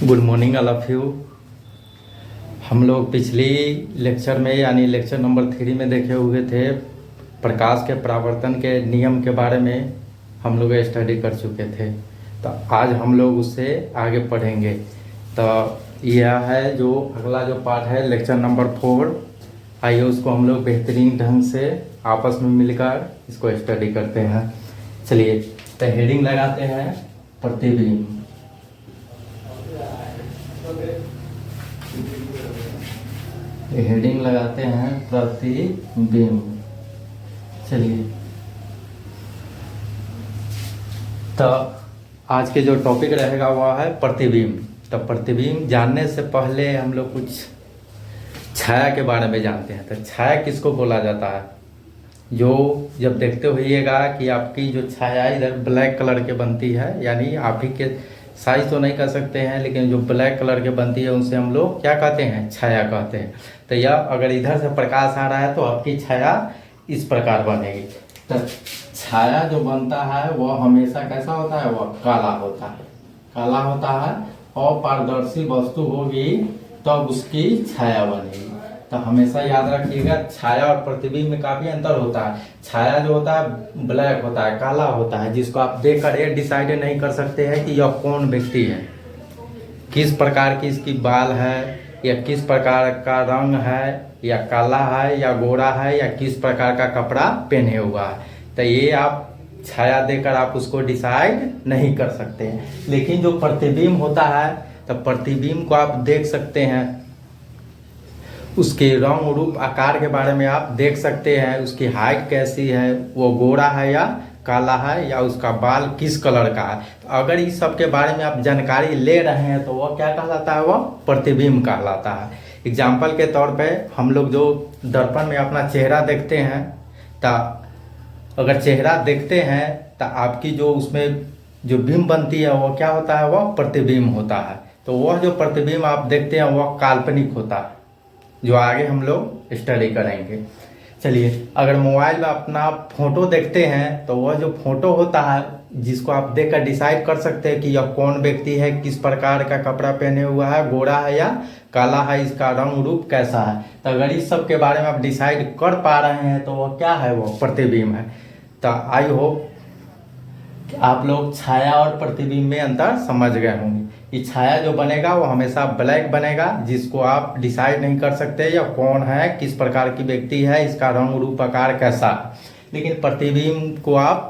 Good morning all of you. हम लोग पिछली लेक्चर में यानी लेक्चर नंबर 3 में देखे हुए थे प्रकाश के परावर्तन के नियम के बारे में हम लोग स्टडी कर चुके थे। तो आज हम लोग उससे आगे पढ़ेंगे। तो यह है जो अगला जो पार्ट है लेक्चर नंबर 4। आइए उसको हम लोग बेहतरीन ढंग से आपस में मिलकर इसको स्टडी करते हैं। चलिए तो हेडिंग लगाते हैं प्रतिबिंब। हेडिंग लगाते हैं प्रतिबिंब। चलिए तो आज के जो टॉपिक रहेगा वह है प्रतिबिंब। तो प्रतिबिंब जानने से पहले हम लोग कुछ छाया के बारे में जानते हैं। तो छाया किसको बोला जाता है? जो जब देखते होइएगा कि आपकी जो छाया इधर ब्लैक कलर के बनती है, यानी आप ही के साइज तो नहीं कर सकते हैं, लेकिन जो ब्लैक कलर के बनती है उनसे हम लोग क्या कहते हैं? छाया कहते हैं। तो यह अगर इधर से प्रकाश आ रहा है तो आपकी छाया इस प्रकार बनेगी। तो छाया जो बनता है वह हमेशा कैसा होता है? वह काला होता है। काला होता है और पारदर्शी वस्तु होगी तब उसकी छाया बनेगी। तो हमेशा याद रखिएगा छाया और प्रतिबिंब में काफी अंतर होता है। छाया जो होता है ब्लैक होता है, काला होता है, जिसको आप देखकर ये डिसाइड नहीं कर सकते हैं कि यह कौन व्यक्ति है, किस प्रकार की इसकी बाल है, या किस प्रकार का रंग है, या काला है या गोरा है, या किस प्रकार का कपड़ा पहने हुआ है। तो ये आप छाया देकर आप उसको डिसाइड नहीं कर सकते हैं। लेकिन जो प्रतिबिंब होता है तो प्रतिबिंब को आप देख सकते हैं, उसके रंग रूप आकार के बारे में आप देख सकते हैं, उसकी हाइट कैसी है, वो गोरा है या काला है, या उसका बाल किस कलर का है। तो अगर इस सब के बारे में आप जानकारी ले रहे हैं तो वह क्या कहलाता है? वह प्रतिबिंब कहलाता है। एग्जाम्पल के तौर पे हम लोग जो दर्पण में अपना चेहरा देखते हैं, तो अगर चेहरा देखते हैं तो आपकी जो उसमें जो बिंब बनती है वह क्या होता है? वह प्रतिबिंब होता है। तो वह जो प्रतिबिंब आप देखते हैं वह काल्पनिक होता है, जो आगे हम लोग स्टडी करेंगे। चलिए अगर मोबाइल में अपना फोटो देखते हैं तो वह जो फोटो होता है जिसको आप देखकर डिसाइड कर सकते हैं कि यह कौन व्यक्ति है, किस प्रकार का कपड़ा पहने हुआ है, गोरा है या काला है, इसका रंग रूप कैसा है। तो अगर इस सब के बारे में आप डिसाइड कर पा रहे हैं तो वह क्या है? वह प्रतिबिंब है। तो आई होप आप लोग छाया और प्रतिबिंब में अंतर समझ गए होंगे। ये छाया जो बनेगा वो हमेशा ब्लैक बनेगा, जिसको आप डिसाइड नहीं कर सकते या कौन है, किस प्रकार की व्यक्ति है, इसका रंग रूप आकार कैसा है। लेकिन प्रतिबिंब को आप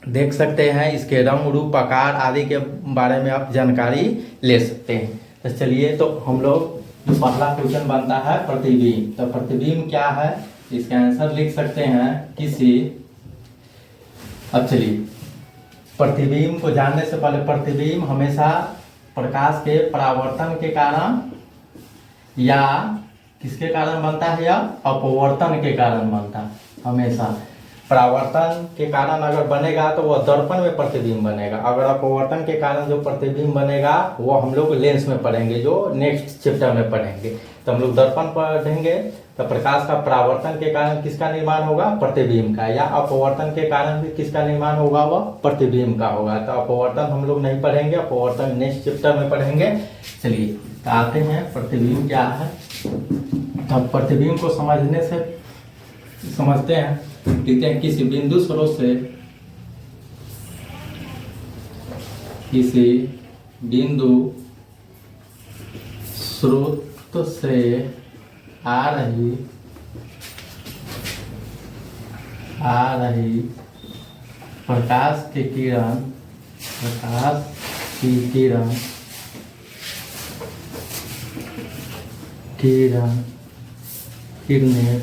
देख सकते हैं, इसके रंग रूप आकार आदि के बारे में आप जानकारी ले सकते हैं। तो चलिए तो हम लोग जो पहला क्वेश्चन बनता है प्रतिबिंब। तो प्रतिबिंब क्या है इसका आंसर लिख सकते हैं किसी। अब चलिए प्रतिबिंब को जानने से पहले प्रतिबिंब हमेशा प्रकाश के परावर्तन के कारण या किसके कारण बनता है? या अपवर्तन के कारण बनता है। हमेशा परावर्तन के कारण अगर बनेगा तो वह दर्पण में प्रतिबिंब बनेगा। अगर अपवर्तन के कारण जो प्रतिबिंब बनेगा वो हम लोग लेंस में पढ़ेंगे, जो नेक्स्ट चैप्टर में पढ़ेंगे। तो हम लोग दर्पण पढ़ेंगे तो प्रकाश का परावर्तन के कारण किसका निर्माण होगा? प्रतिबिंब का। या अपवर्तन के कारण भी किसका निर्माण होगा? वह प्रतिबिंब का होगा। तो अपवर्तन हम लोग नहीं पढ़ेंगे, अपवर्तन नेक्स्ट चैप्टर में पढ़ेंगे। चलिए तो आते हैं प्रतिबिंब क्या है। तो प्रतिबिंब को समझने से समझते हैं, देखते हैं किसी बिंदु स्रोत से, किसी बिंदु स्रोत से आ रही प्रकाश की किरणें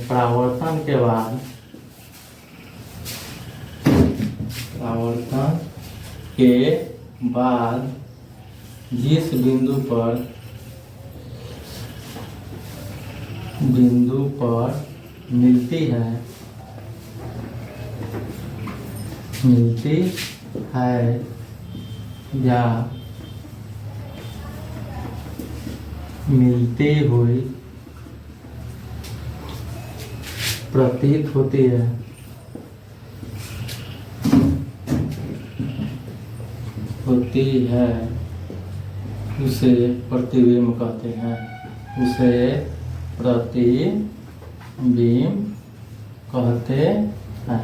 परावर्तन के बाद जिस बिंदु पर मिलती है या मिलती हुई प्रतीत होती है होती है उसे प्रतिबिंब कहते हैं, उसे प्रतिबिंब कहते हैं।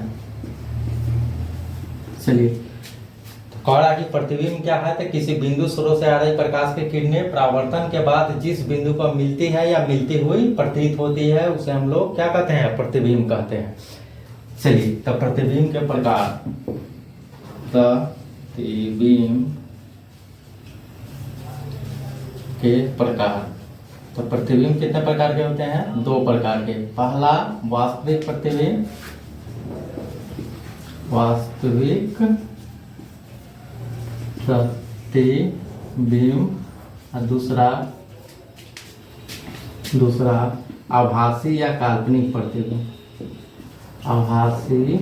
चलिए, कह रहा कि प्रतिबिंब क्या है, तो किसी बिंदु स्रोत से आ रही प्रकाश की किरणें परावर्तन के बाद जिस बिंदु पर मिलती है या मिलती हुई प्रतीत होती है उसे हम लोग क्या कहते हैं, प्रतिबिंब कहते हैं। चलिए, तो प्रतिबिंब के प्रकार, प्रतिबिंब के प्रकार। तो प्रतिबिंब कितने प्रकार के होते हैं, दो प्रकार के। पहला वास्तविक प्रतिबिंब, वास्तविक प्रतिबिंब, और दूसरा आभासी या काल्पनिक प्रतिबिंब, आभासी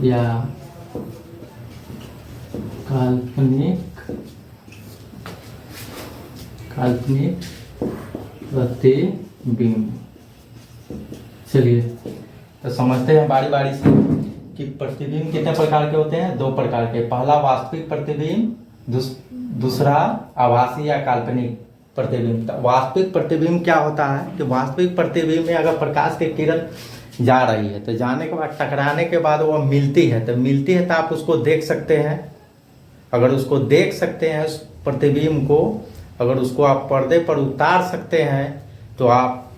या काल्पनिक प्रतिबिंब। चलिए, तो समझते हैं बारी बारी से कि प्रतिबिंब कितने प्रकार के होते हैं, दो प्रकार के। पहला वास्तविक प्रतिबिंब, दूसरा आभासी या काल्पनिक प्रतिबिंब। तो वास्तविक प्रतिबिंब क्या होता है कि वास्तविक प्रतिबिंब में अगर प्रकाश की किरण जा रही है तो जाने के बाद टकराने के बाद वो मिलती है, तो आप उसको देख सकते हैं। अगर उसको देख सकते हैं उस प्रतिबिंब को, अगर उसको आप पर्दे पर उतार सकते हैं तो आप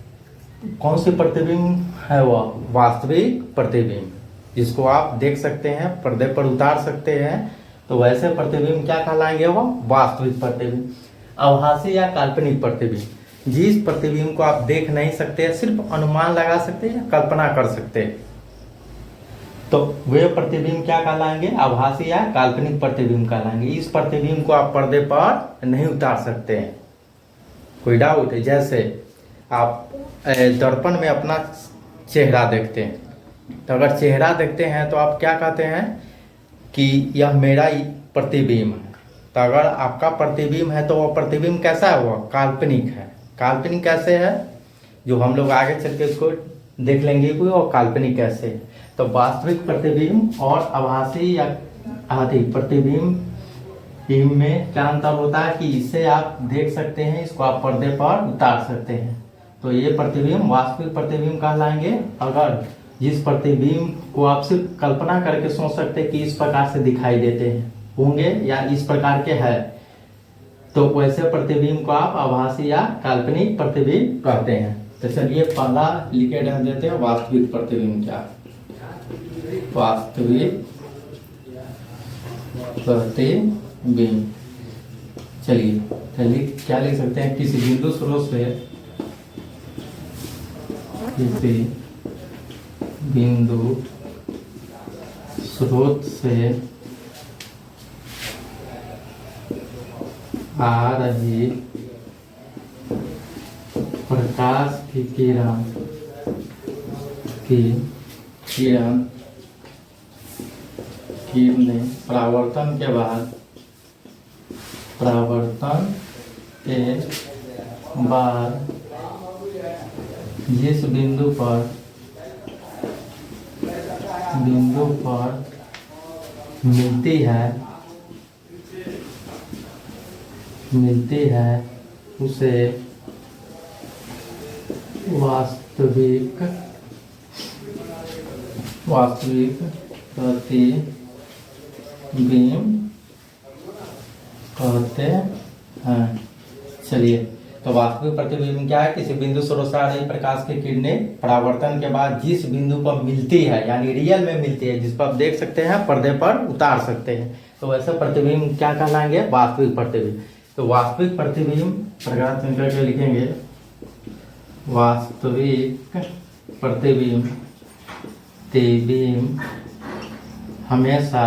कौन सी प्रतिबिंब है, वह वास्तविक प्रतिबिंब, जिसको आप देख सकते हैं, पर्दे पर उतार सकते हैं, तो वैसे प्रतिबिंब क्या कहलाएंगे, वह वास्तविक प्रतिबिंब। आभासी या काल्पनिक प्रतिबिंब, जिस प्रतिबिंब को आप देख नहीं सकते, सिर्फ अनुमान लगा सकते हैं, कल्पना कर सकते हैं, तो वे प्रतिबिंब क्या कहलाएंगे, आभासी या काल्पनिक प्रतिबिंब कहलाएंगे। इस प्रतिबिंब को आप पर्दे पर नहीं उतार सकते हैं। कोई डाउट है? जैसे आप दर्पण में अपना चेहरा देखते हैं, तो अगर चेहरा देखते हैं तो आप क्या कहते हैं कि यह मेरा ही प्रतिबिंब है। तो अगर आपका प्रतिबिंब है तो वह प्रतिबिंब कैसा है, वह काल्पनिक है। काल्पनिक कैसे है, जो हम लोग आगे चल के उसको देख लेंगे कि वो काल्पनिक कैसे है। तो वास्तविक प्रतिबिंब और आभासी या आदि प्रतिबिंब में क्या अंतर होता है कि इससे आप देख सकते हैं, इसको आप पर्दे पर उतार सकते हैं, तो ये प्रतिबिंब वास्तविक प्रतिबिंब कहलाएंगे। अगर जिस प्रतिबिंब को आप सिर्फ कल्पना करके सोच सकते हैं कि इस प्रकार से दिखाई देते हैं होंगे या इस प्रकार के है, तो वैसे प्रतिबिंब को आप आभासी या काल्पनिक प्रतिबिंब कहते हैं। तो चलिए पहला लिखे रह देते हैं, वास्तविक प्रतिबिंब क्या, वास्तविक प्रतिबिंब। चलिए क्या लिख सकते हैं, किसी बिंदु स्रोत से, किसी बिंदु स्रोत से आ रही प्रकाश की किरणें परावर्तन के बाद जिस बिंदु पर मिलती है उसे वास्तविक प्रतिबिंब कहते हैं। चलिए, तो वास्तविक प्रतिबिंब क्या है, किसी बिंदु स्रोत से आ रही प्रकाश की किरणें परावर्तन के बाद जिस बिंदु पर मिलती है, यानी रियल में मिलती है, जिस पर आप देख सकते हैं, पर्दे पर उतार सकते हैं, तो वैसे प्रतिबिंब क्या कहलाएंगे, वास्तविक प्रतिबिंब। तो वास्तविक प्रतिबिंब प्रकाश चुनकर के लिखेंगे, वास्तविक प्रतिबिंब हमेशा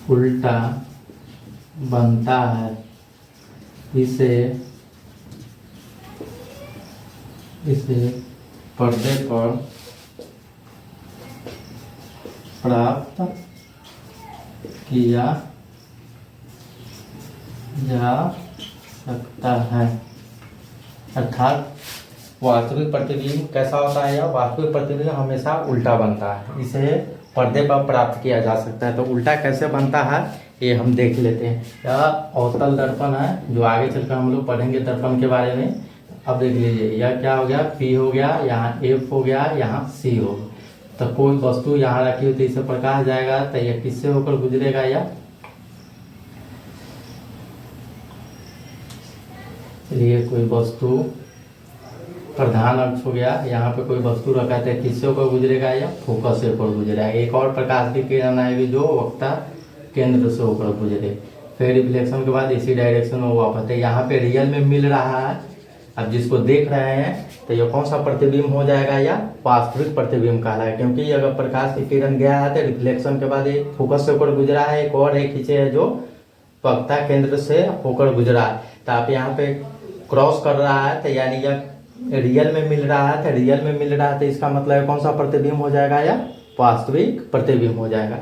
उल्टा बनता है। इसे पर्दे पर प्राप्त किया जा सकता है। अर्थात वास्तविक प्रतिबिंब कैसा होता है, या वास्तविक प्रतिबिंब हमेशा उल्टा बनता है, इसे पर्दे पर प्राप्त किया जा सकता है। तो उल्टा कैसे बनता है ये हम देख लेते हैं। यह अवतल दर्पण है जो आगे चलकर हम लोग पढ़ेंगे दर्पण के बारे में। अब देख लीजिए यह क्या हो गया, P हो गया, यहाँ F हो गया, यहाँ C हो गया। तो कोई वस्तु यहाँ रखी हुई तो इससे प्रकाश जाएगा तो यह किससे होकर गुजरेगा, या चलिए कोई वस्तु प्रधान अक्ष हो गया, यहाँ पे कोई वस्तु रखा है किससे होकर गुजरेगा, या फोकस से होकर गुजरेगा। एक और प्रकाश की किरण आएगी जो वक्ता केंद्र से होकर गुजरे, फिर रिफ्लेक्शन के बाद इसी डायरेक्शन में वापस। यहाँ पे रियल में मिल रहा है, अब जिसको देख रहे हैं तो ये कौन सा प्रतिबिंब हो जाएगा, या वास्तविक प्रतिबिंब कहलाएगा। क्योंकि अगर प्रकाश की किरण गया है तो रिफ्लेक्शन के बाद एक फोकस से होकर गुजरा है, एक और एक खींचे है जो वक्ता केंद्र से होकर गुजरा है। तो आप यहाँ पे क्रॉस कर रहा है तो यानी यह रियल में मिल रहा है, तो रियल में मिल रहा है तो इसका मतलब कौन सा प्रतिबिंब हो जाएगा, या वास्तविक प्रतिबिंब हो जाएगा।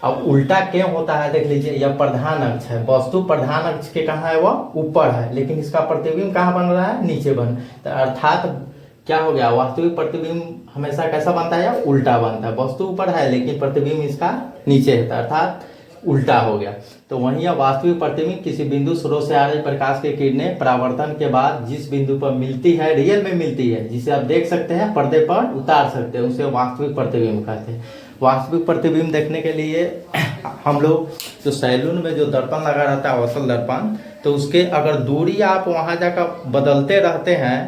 अब उल्टा क्यों होता है देख लीजिए, यह प्रधान अक्ष है, वस्तु प्रधान अक्ष के कहाँ है, वह ऊपर है, लेकिन इसका प्रतिबिंब कहाँ बन रहा है, नीचे बन। तो अर्थात क्या हो गया, वास्तविक प्रतिबिंब हमेशा कैसा बनता है, या उल्टा बनता है। वस्तु ऊपर है लेकिन प्रतिबिंब इसका नीचे है, अर्थात उल्टा हो गया। तो वहीं वास्तविक प्रतिबिंब किसी बिंदु स्रोत से आ रही प्रकाश की किरणें परावर्तन के बाद जिस बिंदु पर मिलती है, रियल में मिलती है, जिसे आप देख सकते हैं पर्दे पर उतार सकते हैं, उसे वास्तविक प्रतिबिंब कहते हैं। वास्तविक प्रतिबिंब देखने के लिए हम लोग जो सैलून में जो दर्पण लगा रहता है अवतल दर्पण, तो उसके अगर दूरी आप वहाँ जाकर बदलते रहते हैं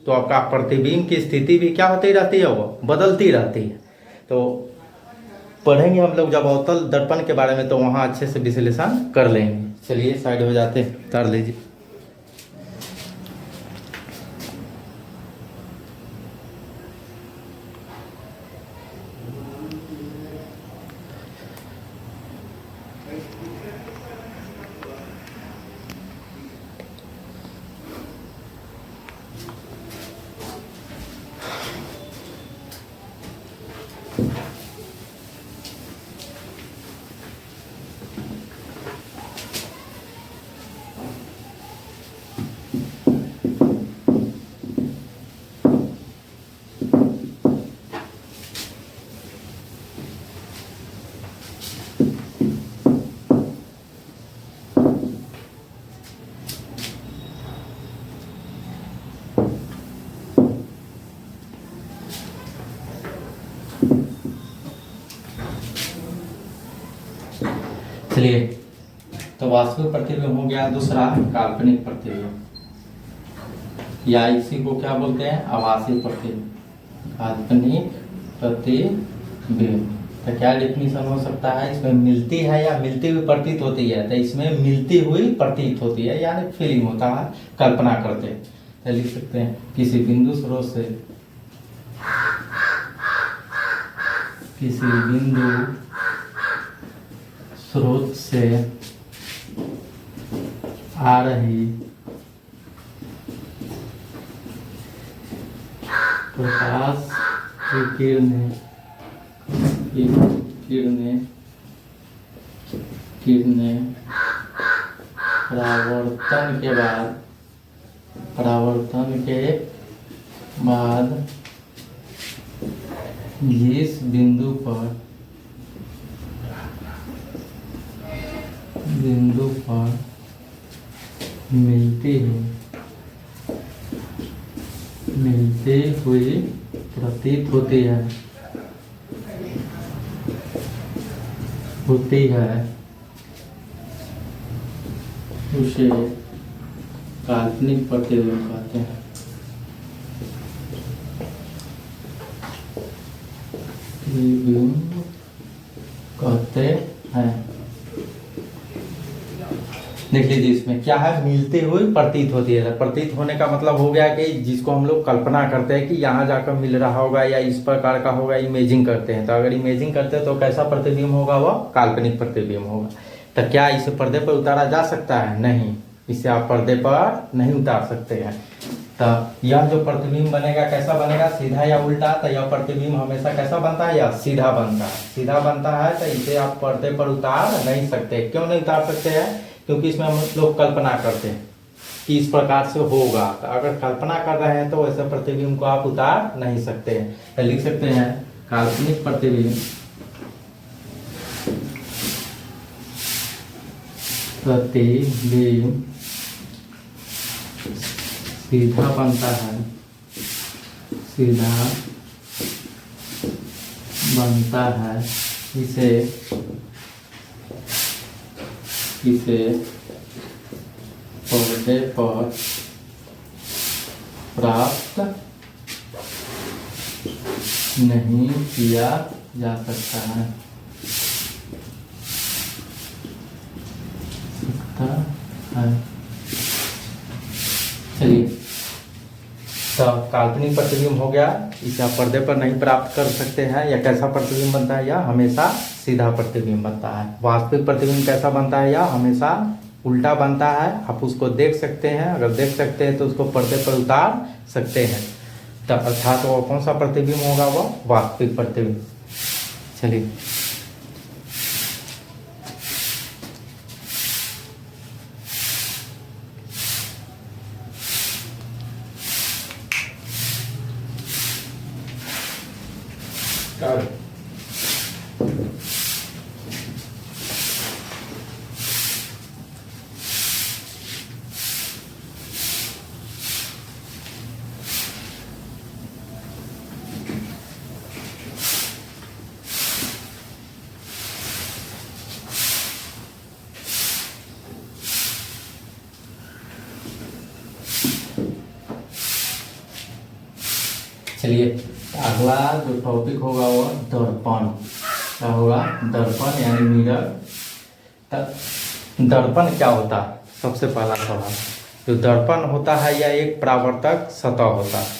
तो आपका प्रतिबिंब की स्थिति भी क्या होती रहती है, वो बदलती रहती है। तो पढ़ेंगे हम लोग जब अवतल दर्पण के बारे में तो वहाँ अच्छे से विश्लेषण कर लेंगे। चलिए साइड हो जाते हैं, उतार लीजिए। चलिए तो वास्तविक प्रतिबिंब हो गया, दूसरा काल्पनिक प्रतिबिंब, या इसी को क्या बोलते हैं, आभासी प्रतिबिंब। काल्पनिक प्रतिबिंब तो क्या डेफिनेशन हो सकता है, इसमें मिलती है या मिलती हुई प्रतीत होती है, तो इसमें मिलती हुई प्रतीत होती है, यानी फीलिंग होता है, कल्पना करते हैं। तो लिख सकते हैं किसी बिंदु स्रोत से, किसी बिंदु स्रोत से आ रही प्रकाश की किरणें परावर्तन के बाद जिस बिंदु पर मिलती हुई प्रतीत होती है उसे काल्पनिक प्रतिबिंब कहते हैं। कहते हैं देख लीजिए इसमें क्या है, मिलती हुई प्रतीत होती है। प्रतीत होने का मतलब हो गया कि जिसको हम लोग कल्पना करते हैं कि यहाँ जाकर मिल रहा होगा या इस प्रकार का होगा, इमेजिंग करते हैं। तो अगर इमेजिंग करते हैं तो कैसा प्रतिबिंब होगा, वह काल्पनिक प्रतिबिंब होगा। तो क्या इसे पर्दे पर उतारा जा सकता है, नहीं, इसे आप पर्दे पर नहीं उतार सकते हैं। तो यह जो प्रतिबिंब बनेगा कैसा बनेगा, सीधा या उल्टा। तो यह प्रतिबिंब हमेशा कैसा बनता है, या सीधा बनता है। सीधा बनता है तो इसे आप पर्दे पर उतार नहीं सकते। क्यों नहीं उतार सकते हैं, क्योंकि इसमें हम लोग कल्पना करते हैं कि इस प्रकार से होगा। तो अगर कल्पना कर रहे हैं तो वैसे प्रतिबिंब को आप उतार नहीं सकते हैं। तो लिख सकते हैं काल्पनिक प्रतिबिंब प्रतिबिंब सीधा बनता है, सीधा बनता है। इसे पर्दे पर प्राप्त नहीं किया जा सकता है। चलिए, तो काल्पनिक प्रतिबिंब हो गया, इसे आप पर्दे पर नहीं प्राप्त कर सकते हैं। या कैसा प्रतिबिंब बनता है? या हमेशा सीधा प्रतिबिंब बनता है। वास्तविक प्रतिबिंब कैसा बनता है? या हमेशा उल्टा बनता है। आप उसको देख सकते हैं, अगर देख सकते हैं तो उसको पर्दे पर उतार सकते हैं। तो अर्थात वो कौन सा प्रतिबिंब होगा? वो वास्तविक प्रतिबिंब। चलिए, चलिए अगला जो टॉपिक होगा वो दर्पण। क्या होगा? दर्पण यानी मिरर। दर्पण क्या होता है? सबसे पहला सवाल, जो दर्पण होता है यह एक परावर्तक सतह होता है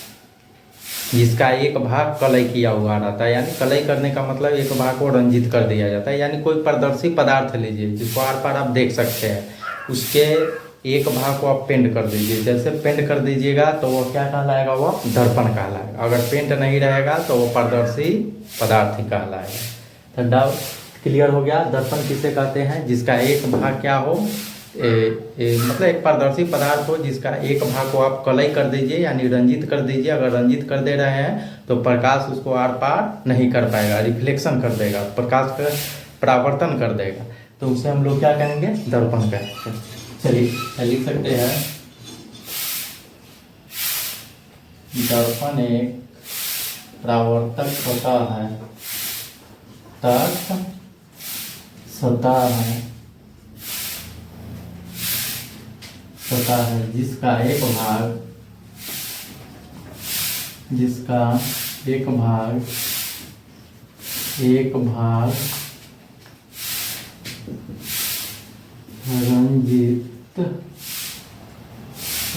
जिसका एक भाग कलई किया हुआ रहता है। यानी कलई करने का मतलब एक भाग को रंजित कर दिया जाता है। यानी कोई पारदर्शी पदार्थ लीजिए जिसको आर पार आप देख सकते हैं, उसके एक भाग को आप पेंट कर दीजिए। जैसे पेंट कर दीजिएगा तो वो क्या कहलाएगा? वो दर्पण कहलाएगा। अगर पेंट नहीं रहेगा तो वो पारदर्शी पदार्थ ही कहलाएगा। तो डाउट क्लियर हो गया? दर्पण किसे कहते हैं? जिसका एक भाग क्या हो, मतलब एक पारदर्शी पदार्थ हो जिसका एक भाग को आप कलई कर दीजिए यानी रंजित कर दीजिए। अगर रंजित कर दे रहे हैं तो प्रकाश उसको आर पार नहीं कर पाएगा, रिफ्लेक्शन कर देगा, प्रकाश का परावर्तन कर देगा। तो उसे हम लोग क्या कहेंगे? दर्पण कहेंगे। चलिए लिख सकते हैं, दर्पण एक परावर्तक सतह है, तक सतह है जिसका एक भाग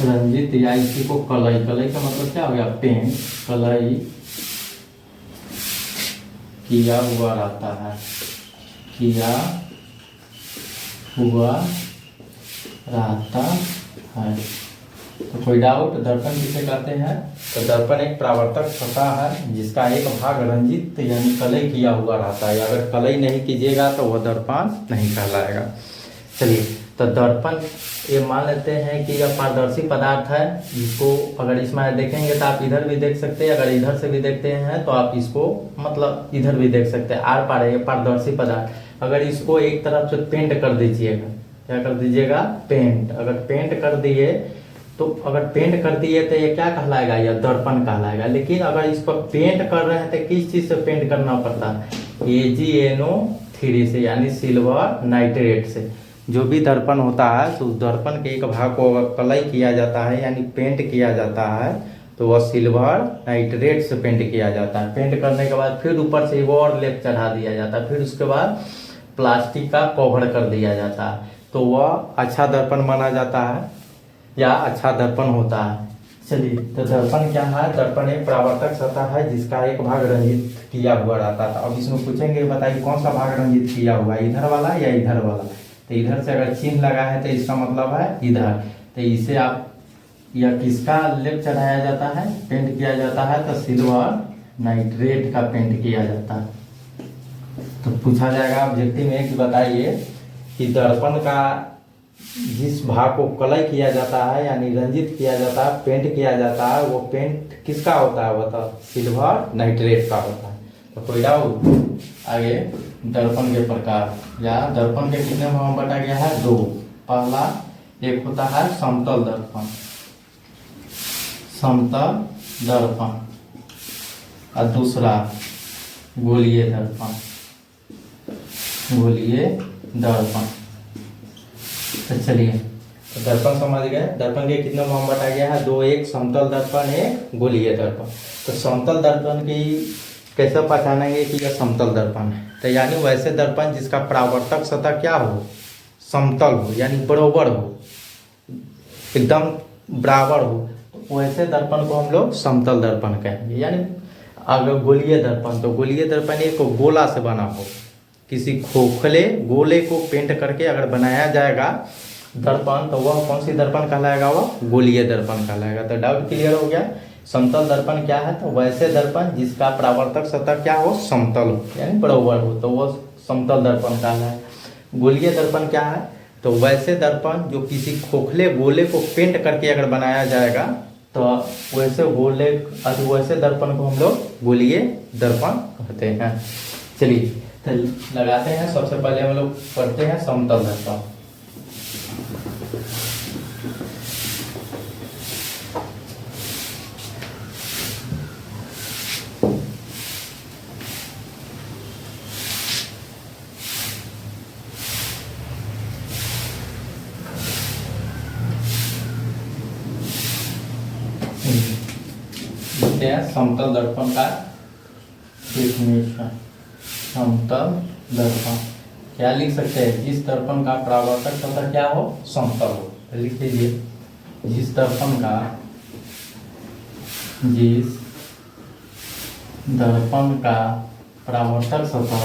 रंजित या इसी को कलई का मतलब क्या हो गया? पेंट कलई किया हुआ रहता है, तो कोई डाउट? दर्पण किसे कहते हैं? तो दर्पण एक परावर्तक सतह है जिसका एक भाग रंजित यानी कलई किया हुआ रहता है। अगर कलई नहीं कीजिएगा तो वह दर्पण नहीं कहलाएगा। चलिए, तो दर्पण ये मान लेते हैं कि यह पारदर्शी पदार्थ है जिसको अगर इसमें देखेंगे तो आप इधर भी देख सकते हैं, अगर इधर से भी देखते हैं तो आप इसको मतलब इधर भी देख सकते हैं। आर पार है पारदर्शी पदार्थ। अगर इसको एक तरफ से पेंट कर दीजिएगा, क्या कर दीजिएगा? पेंट। अगर पेंट कर दिए तो ये क्या कहलाएगा? यह दर्पण कहलाएगा। लेकिन अगर इसको पेंट कर रहे हैं तो किस चीज़ से पेंट करना पड़ता है? AgNO3 से यानी सिल्वर नाइट्रेट से। जो भी दर्पण होता है तो उस दर्पण के एक भाग को अगर कलई किया जाता है यानी पेंट किया जाता है तो वह सिल्वर नाइट्रेट से पेंट किया जाता है। पेंट करने के बाद फिर ऊपर से वो और लेप चढ़ा दिया जाता है, फिर उसके बाद प्लास्टिक का कवर कर दिया जाता है, तो वह अच्छा दर्पण माना जाता है या अच्छा दर्पण होता है। चलिए, तो दर्पण क्या है? दर्पण एक परावर्तक सतह है जिसका एक भाग रंजित किया हुआ रहता था। अब इसमें पूछेंगे, बताइए कौन सा भाग रंजित किया हुआ, इधर वाला या इधर वाला? तो इधर से अगर चिन्ह लगा है तो इसका मतलब है इधर। तो इसे आप या किसका लेप चढ़ाया जाता है, पेंट किया जाता है? तो सिल्वर नाइट्रेट का पेंट किया जाता है। तो पूछा जाएगा ऑब्जेक्टिव में कि बताइए कि दर्पण का जिस भाग को कलई किया जाता है यानी रंजित किया जाता है, पेंट किया जाता है, वो पेंट किसका होता है? बताओ, सिल्वर नाइट्रेट का होता है। तो कोई डाउट? आगे दर्पण के प्रकार या दर्पण के कितने भाग में बांटा गया है? 2। पहला एक होता है समतल दर्पण, समतल दर्पण, और दूसरा गोलीय दर्पण, गोलीय दर्पण। तो चलिए, तो दर्पण समझ गए। दर्पण के कितने भाग बटा गया है? दो, एक समतल दर्पण, एक गोलीय दर्पण। तो समतल दर्पण की कैसे पहचानेंगे कि यह समतल दर्पण है? तो यानी वैसे दर्पण जिसका परावर्तक सतह क्या हो? समतल हो, यानी बराबर हो, एकदम बराबर हो, तो वैसे दर्पण को हम लोग समतल दर्पण कहेंगे। यानी अगर गोलीय दर्पण, तो गोलीय दर्पण एक गोला से बना हो, किसी खोखले गोले को पेंट करके अगर बनाया जाएगा दर्पण, तो वह कौन सी दर्पण कहलाएगा? वह गोलीय दर्पण कहलाएगा। तो डाउट क्लियर हो गया। समतल दर्पण क्या है? तो वैसे दर्पण जिसका परावर्तक सतह क्या हो? समतल हो, यानी बराबर हो, तो वह समतल दर्पण कहलाएगा। गोलीय दर्पण क्या है? तो वैसे दर्पण जो किसी खोखले गोले को पेंट करके अगर बनाया जाएगा, तो वैसे दर्पण को हम लोग गोलीय दर्पण कहते हैं। चलिए, तो लगाते हैं। सबसे पहले हम लोग पढ़ते हैं समतल दर्पण। समतल दर्पण का डेफिनेशन। समतल दर्पण क्या लिख सकते हैं? जिस दर्पण का परावर्तक सतह क्या हो? समतल हो। लिख लीजिए, जिस दर्पण का परावर्तक सतह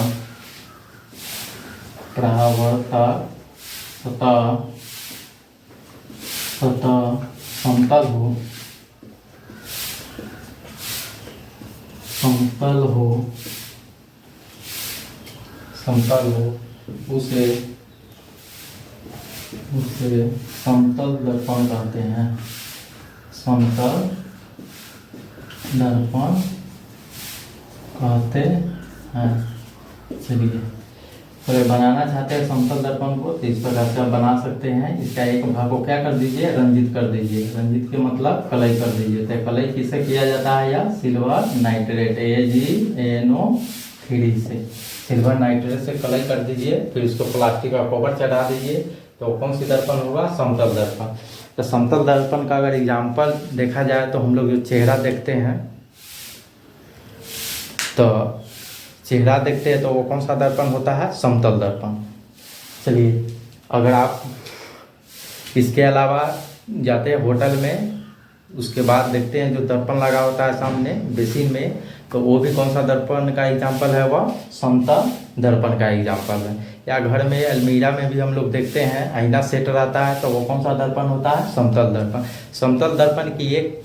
समतल हो, उसे समतल दर्पण कहते हैं। समतल दर्पण कहते हैं। चलिए, तो बनाना चाहते हैं समतल दर्पण को, तो इस प्रकार से आप बना सकते हैं। इसका एक भाग को क्या कर दीजिए? रंजित कर दीजिए। रंजित के मतलब कलई कर दीजिए। तो कलई किससे किया जाता है? या सिल्वर नाइट्रेट, AgNO3 से, सिल्वर नाइट्रेट से कलई कर दीजिए। फिर उसको प्लास्टिक का कवर चढ़ा दीजिए, तो कौन सी दर्पण होगा? समतल दर्पण। तो समतल दर्पण का अगर एग्जाम्पल देखा जाए, तो हम लोग जो चेहरा देखते हैं, तो चेहरा देखते हैं तो वो कौन सा दर्पण होता है? समतल दर्पण। चलिए, अगर आप इसके अलावा जाते हैं होटल में, उसके बाद देखते हैं जो दर्पण लगा होता है सामने बेसिन में, तो वो भी कौन सा दर्पण का एग्जाम्पल है? वह समतल दर्पण का एग्जाम्पल है। या घर में अलमीरा में भी हम लोग देखते हैं आईना सेट रहता है, तो वो कौन सा दर्पण होता है? समतल दर्पण। समतल दर्पण की एक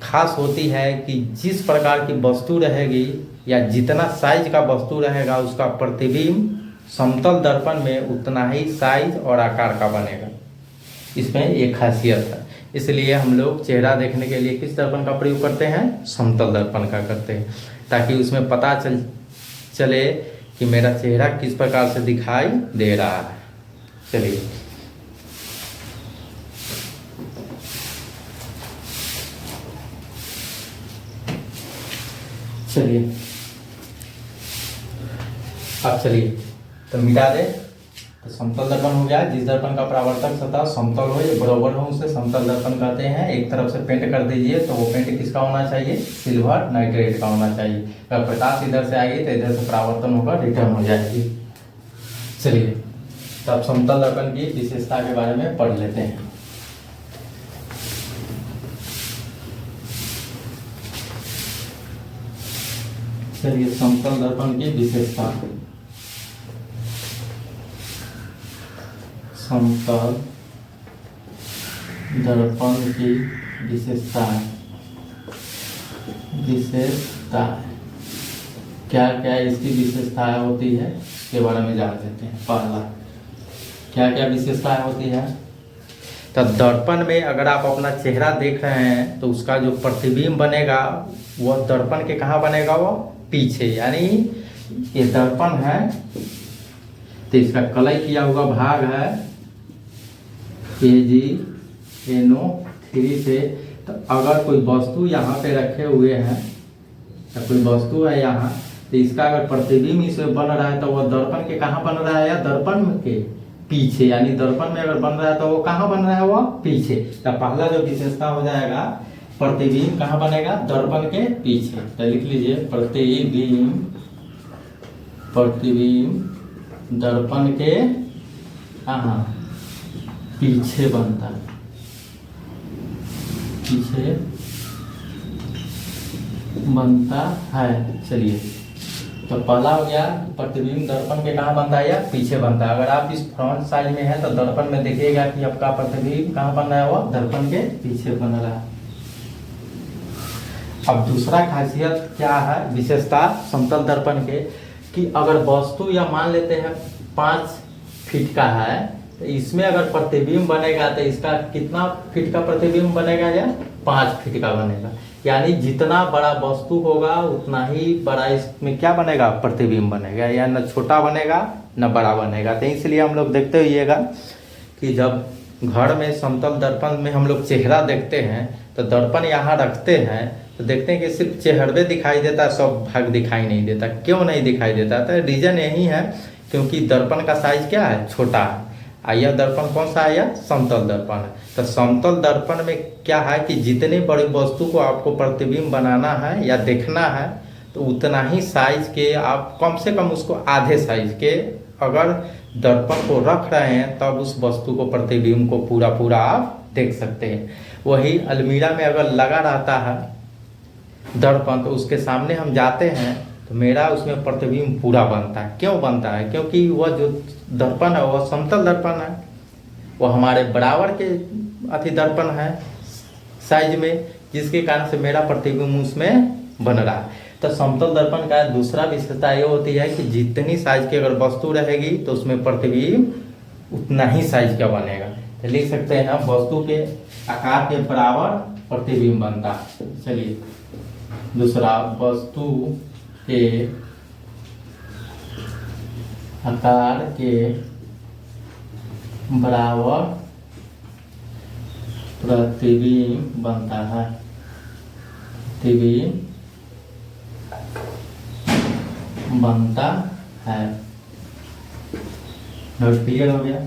खास होती है कि जिस प्रकार की वस्तु रहेगी या जितना साइज का वस्तु रहेगा, उसका प्रतिबिंब समतल दर्पण में उतना ही साइज और आकार का बनेगा। इसमें एक खासियत है। इसलिए हम लोग चेहरा देखने के लिए किस दर्पण का प्रयोग करते हैं? समतल दर्पण का करते हैं, ताकि उसमें पता चले कि मेरा चेहरा किस प्रकार से दिखाई दे रहा है। चलिए, अब चलिए तो मिटा दे। तो समतल दर्पण हो गया जिस दर्पण का परावर्तक सतह समतल हो या बराबर हो, उसे समतल दर्पण कहते हैं। एक तरफ से पेंट कर दीजिए, तो वो पेंट किसका होना चाहिए? सिल्वर नाइट्रेट का होना चाहिए। अगर प्रकाश इधर से आएगी तो इधर से परावर्तन होगा, रिटर्न हो जाएगी। चलिए, तो अब समतल दर्पण की विशेषता के बारे में पढ़ लेते हैं। चलिए, समतल दर्पण की विशेषता। समतल दर्पण की विशेषता क्या क्या इसकी विशेषताएं होती है, इसके बारे में जान लेते हैं। पहला, क्या क्या विशेषताएं होती है? तो दर्पण में अगर आप अपना चेहरा देख रहे हैं, तो उसका जो प्रतिबिंब बनेगा वह दर्पण के कहाँ बनेगा? वो पीछे। यानी ये दर्पण है, तो इसका कलई किया हुआ भाग है KgNO3 से। तो अगर कोई वस्तु यहाँ पे रखे हुए हैं, तो कोई वस्तु है यहाँ, तो इसका अगर प्रतिबिंब इसमें बन रहा है तो वह दर्पण के कहाँ बन रहा है, या दर्पण के पीछे, यानी दर्पण में अगर बन रहा है तो वो कहाँ बन रहा है, वह पीछे। तो पहला जो विशेषता हो जाएगा, प्रतिबिंब कहाँ बनेगा, दर्पण के पीछे। तो लिख लीजिए प्रतिबिंब दर्पण के कहाँ, पीछे बनता है, पीछे बनता है। चलिए, तो पहला हो गया प्रतिबिंब दर्पण के कहाँ बनता है, या पीछे बनता है। अगर आप इस फ्रंट साइड में है तो दर्पण में देखिएगा कि आपका प्रतिबिंब कहाँ बन रहा है, वो दर्पण के पीछे बन रहा है। अब दूसरा खासियत क्या है, विशेषता समतल दर्पण के, कि अगर वस्तु या मान लेते हैं 5 फीट का है, तो इसमें अगर प्रतिबिंब बनेगा तो इसका कितना फीट का प्रतिबिंब बनेगा, या 5 फीट का बनेगा। यानी जितना बड़ा वस्तु होगा उतना ही बड़ा इसमें क्या बनेगा, प्रतिबिंब बनेगा, या न छोटा बनेगा न बड़ा बनेगा। तो इसलिए हम लोग देखते हुएगा कि जब घर में समतल दर्पण में हम लोग चेहरा देखते हैं तो दर्पण यहाँ रखते हैं तो देखते हैं कि सिर्फ चेहरे दिखाई देता है, सब भाग दिखाई नहीं देता। क्यों नहीं दिखाई देता, तो रीजन यही है क्योंकि दर्पण का साइज क्या है, छोटा है। यह दर्पण कौन सा है, यह समतल दर्पण है। तो समतल दर्पण में क्या है कि जितने बड़ी वस्तु को आपको प्रतिबिंब बनाना है या देखना है तो उतना ही साइज के आप कम से कम उसको आधे साइज के अगर दर्पण को रख रहे हैं तब उस वस्तु को प्रतिबिंब को पूरा पूरा आप देख सकते हैं। वही अलमीरा में अगर लगा रहता है दर्पण तो उसके सामने हम जाते हैं तो मेरा उसमें प्रतिबिंब पूरा बनता है। क्यों बनता है, क्योंकि वह जो दर्पण है वह समतल दर्पण है, वह हमारे बराबर के अति दर्पण है साइज में, जिसके कारण से मेरा प्रतिबिंब उसमें बन रहा है। तो समतल दर्पण का दूसरा विशेषता ये होती है कि जितनी साइज की अगर वस्तु रहेगी तो उसमें प्रतिबिंब उतना ही साइज का बनेगा। तो लिख सकते हैं हम वस्तु के आकार के बराबर प्रतिबिंब बनता है। चलिए दूसरा, वस्तु के आकार के बराबर प्रतिबिंब बनता है, प्रतिबिंब बनता है। नोट क्लियर हो गया।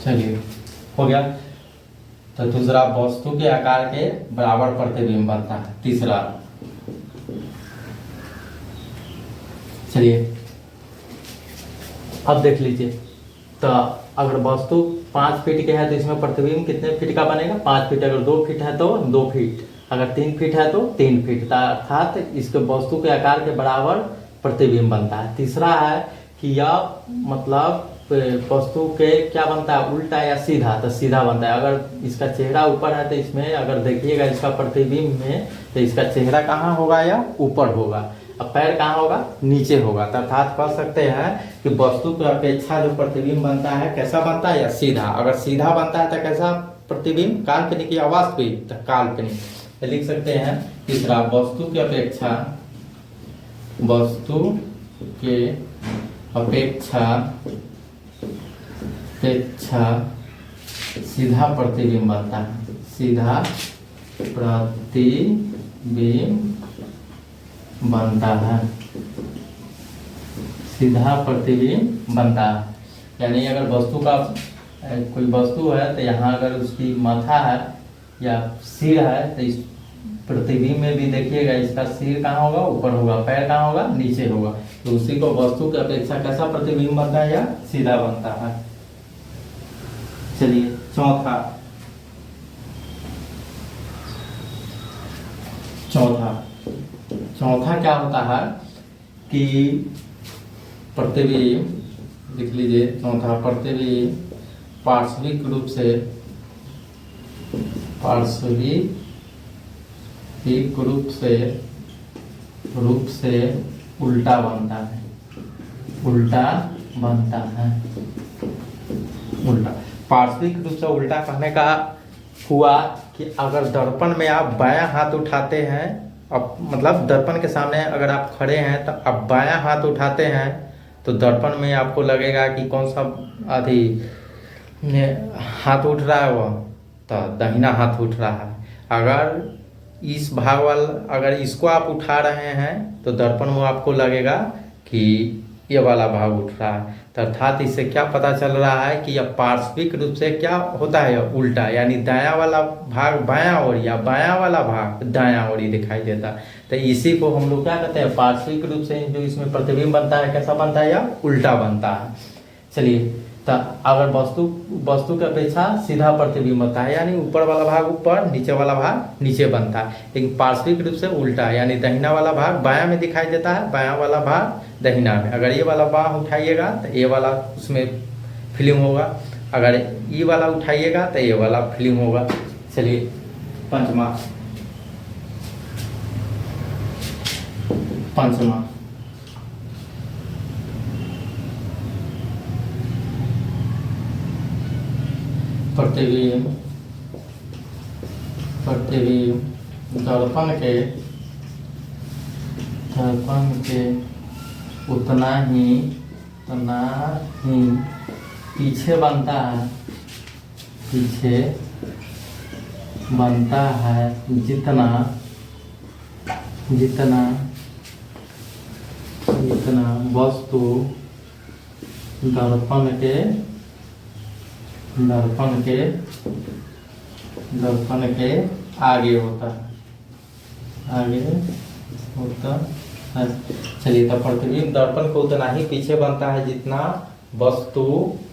चलिए हो गया। तो दूसरा, वस्तु के आकार के बराबर प्रतिबिंब बनता है। तीसरा, चलिए अब देख लीजिए। तो अगर वस्तु 5 फीट के है तो इसमें प्रतिबिंब कितने फीट का बनेगा, 5 फीट। अगर 2 फीट है तो 2 फीट, अगर 3 फीट है तो 3 फीट, अर्थात इसके वस्तु के आकार के बराबर प्रतिबिंब बनता है। तीसरा है कि यह मतलब वस्तु के क्या बनता है, उल्टा या सीधा, तो सीधा बनता है। अगर इसका चेहरा ऊपर है तो इसमें अगर देखिएगा इसका प्रतिबिंब में तो इसका चेहरा कहाँ होगा, या ऊपर होगा, अब पैर कहाँ होगा, नीचे होगा। तो अर्थात कह सकते हैं कि वस्तु की अपेक्षा जो प्रतिबिंब बनता है कैसा बनता है, या सीधा। अगर सीधा बनता है तो कैसा प्रतिबिंब, काल्पनिक या वास्तविक, तो काल्पनिक। तो लिख सकते हैं तीसरा, वस्तु की अपेक्षा, वस्तु के अपेक्षा सीधा प्रतिबिंब बनता है, सीधा प्रतिबिंब बनता है, सीधा प्रतिबिंब बनता है। यानी अगर वस्तु का कोई वस्तु है तो यहाँ अगर उसकी माथा है या सिर है तो इस प्रतिबिंब में भी देखिएगा इसका सिर कहाँ होगा, ऊपर होगा, पैर कहाँ होगा, नीचे होगा। तो उसी को वस्तु की अपेक्षा कैसा प्रतिबिंब बनता है, या सीधा बनता है। चलिए चौथा, चौथा क्या होता है कि प्रतिबिंब, लिख लीजिए चौथा, प्रतिबिंब पार्श्विक रूप से उल्टा बनता है, उल्टा बनता है। उल्टा, पार्श्विक रूप से उल्टा कहने का हुआ कि अगर दर्पण में आप बायां हाथ उठाते हैं, अब मतलब दर्पण के सामने अगर आप खड़े हैं तो आप बायां हाथ उठाते हैं तो दर्पण में आपको लगेगा कि कौन सा अभी हाथ उठ रहा है, वह तो दाहिना हाथ उठ रहा है। अगर इस भाग वाला, अगर इसको आप उठा रहे हैं तो दर्पण में आपको लगेगा कि ये वाला भाग उठ रहा है। तो अर्थात इससे क्या पता चल रहा है कि यह पार्श्विक रूप से क्या होता है, उल्टा, यानी दायां वाला भाग बायां ओर या बायां वाला भाग दायां ओर ही दिखाई देता है। तो इसी को हम लोग क्या कहते हैं, पार्श्विक रूप से जो इसमें प्रतिबिंब बनता है कैसा बनता है, या उल्टा बनता है। चलिए, तो अगर वस्तु की अपेक्षा सीधा प्रतिबिंब होता है, यानी ऊपर वाला भाग ऊपर, नीचे वाला भाग नीचे बनता है। लेकिन पार्श्विक रूप से उल्टा है, यानी दाहिना वाला भाग बायां में दिखाई देता है, बायां वाला भाग दाहिना में। अगर ये वाला बाह उठाइएगा तो ये वाला उसमें फिल्म होगा, अगर ये वाला उठाइएगा तो ये वाला फिल्म होगा। चलिए, पंचमा प्रतिबिंब दर्पण के उतना ही पीछे बनता है, जितना वस्तु दर्पण के आगे होता है। चलिए, तो प्रतिबिंब दर्पण को उतना ही पीछे बनता है जितना वस्तु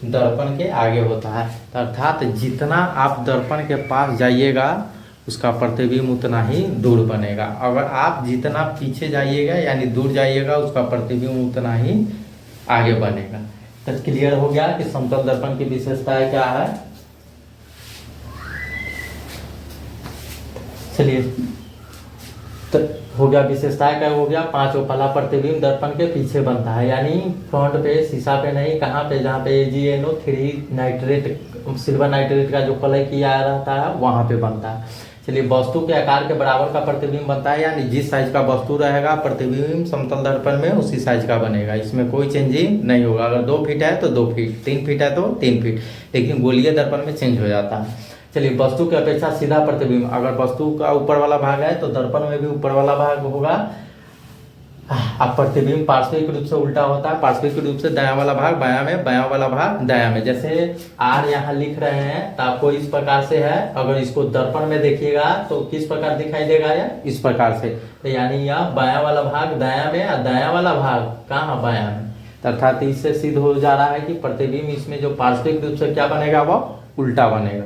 दर्पण के आगे होता है। अर्थात जितना आप दर्पण के पास जाइएगा उसका प्रतिबिंब उतना ही दूर बनेगा। अगर आप जितना पीछे जाइएगा यानी दूर जाइएगा उसका प्रतिबिंब उतना ही आगे बनेगा। तो क्लियर हो गया कि समतल दर्पण की विशेषताएं क्या है। चलिए, तो हो गया विशेषताएं क्या हो गया, पांचों। पहला, प्रतिबिंब दर्पण के पीछे बनता है, यानी फ्रंट पे, शीशा पे नहीं, कहाँ पे, जहाँ पे AgNO3 नाइट्रेट, सिल्वर नाइट्रेट का जो कलर किया रहता है वहां पे बनता है। चलिए, वस्तु के आकार के बराबर का प्रतिबिंब बनता है, यानी जिस साइज का वस्तु रहेगा प्रतिबिंब समतल दर्पण में उसी साइज का बनेगा, इसमें कोई चेंजिंग नहीं होगा। अगर 2 फीट है तो 2 फीट, 3 फीट है तो 3 फीट, लेकिन गोलीय दर्पण में चेंज हो जाता है। चलिए, वस्तु की अपेक्षा सीधा प्रतिबिंब, अगर वस्तु का ऊपर वाला भाग है तो दर्पण में भी ऊपर वाला भाग होगा। अब प्रतिबिंब पार्श्विक रूप से उल्टा होता है, पार्श्विक रूप से दायां वाला भाग बायां में, बायां वाला भाग दायां में। जैसे R यहाँ लिख रहे हैं तो आपको इस प्रकार से है, अगर इसको दर्पण में देखिएगा तो किस प्रकार दिखाई देगा, या इस प्रकार से। तो यानी यह बायां वाला भाग दायां में और दायां वाला भाग कहाँ, बायां में। अर्थात इससे सिद्ध हो जा रहा है कि प्रतिबिंब इसमें जो पार्श्विक रूप से क्या बनेगा, वह उल्टा बनेगा।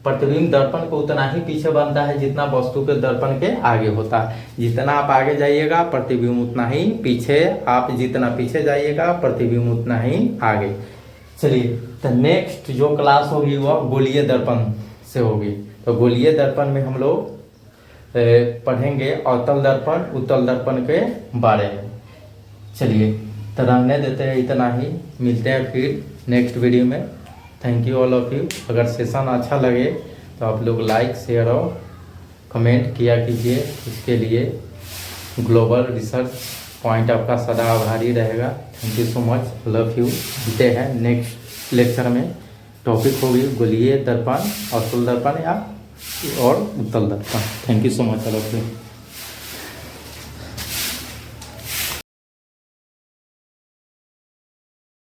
प्रतिबिंब दर्पण को उतना ही पीछे बनता है जितना वस्तु के दर्पण के आगे होता है। जितना आप आगे जाइएगा प्रतिबिंब उतना ही पीछे, आप जितना पीछे जाइएगा प्रतिबिंब उतना ही आगे। चलिए, तो नेक्स्ट जो क्लास होगी वह गोलीय दर्पण से होगी। तो गोलीय दर्पण में हम लोग पढ़ेंगे अवतल दर्पण, उत्तल दर्पण के बारे में। चलिए, तो रहने देते हैं इतना ही, मिलते हैं फिर नेक्स्ट वीडियो में। Thank you all of you. अगर सेशन अच्छा लगे तो आप लोग लाइक, शेयर और कमेंट किया कीजिए। इसके लिए ग्लोबल रिसर्च पॉइंट आपका सदा आभारी रहेगा। Thank you so much, love you. मिलते हैं नेक्स्ट लेक्चर में। टॉपिक होगी गोलीय दर्पण, अवतल दर्पण या और उत्तल दर्पण। Thank you so much all of you.